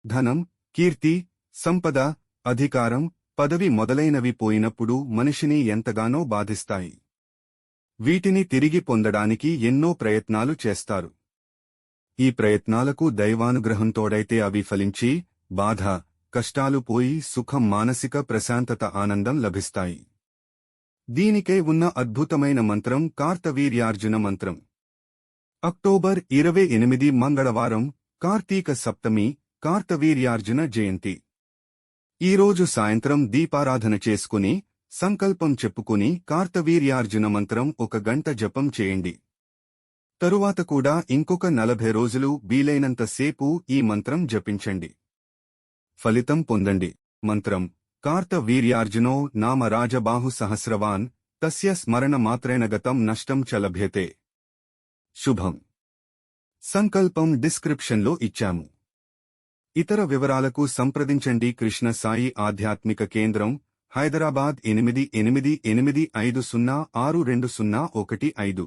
ధనం, కీర్తి, సంపద, అధికారం, పదవి మొదలైనవి పోయినప్పుడు మనిషిని ఎంతగానో బాధిస్తాయి. వీటిని తిరిగి పొందడానికి ఎన్నో ప్రయత్నాలు చేస్తారు. ఈ ప్రయత్నాలకు దైవానుగ్రహం తోడైతే అవి ఫలించి బాధ, కష్టాలు పోయి సుఖం, మానసిక ప్రశాంతత, ఆనందం లభిస్తాయి. దీనికై ఉన్న అద్భుతమైన మంత్రం కార్తవీర్యార్జున మంత్రం. అక్టోబర్ 28 మంగళవారం, కార్తీక సప్తమి, కార్తవీర్యార్జున జయంతి. ఈరోజు సాయంత్రం దీపారాధన చేసుకుని సంకల్పం చెప్పుకుని కార్తవీర్యార్జున మంత్రం 1 గంట జపం చేయండి. తరువాత కూడా ఇంకొక 40 రోజులు వీలైనంత సేపు ఈ మంత్రం జపించండి. ఫలితం పొందండి. మంత్రం: కార్తవీర్యార్జునో నామ రాజబాహు సహస్రవాన్, తస్య స్మరణ మాత్రేణ గతం నష్టం చ లభ్యతే. శుభం. సంకల్పం డిస్క్రిప్షన్లో ఇచ్చాము. ఇతర వివరాలకు సంప్రదించండి. కృష్ణ సాయి ఆధ్యాత్మిక కేంద్రం, హైదరాబాద్ 8885062015.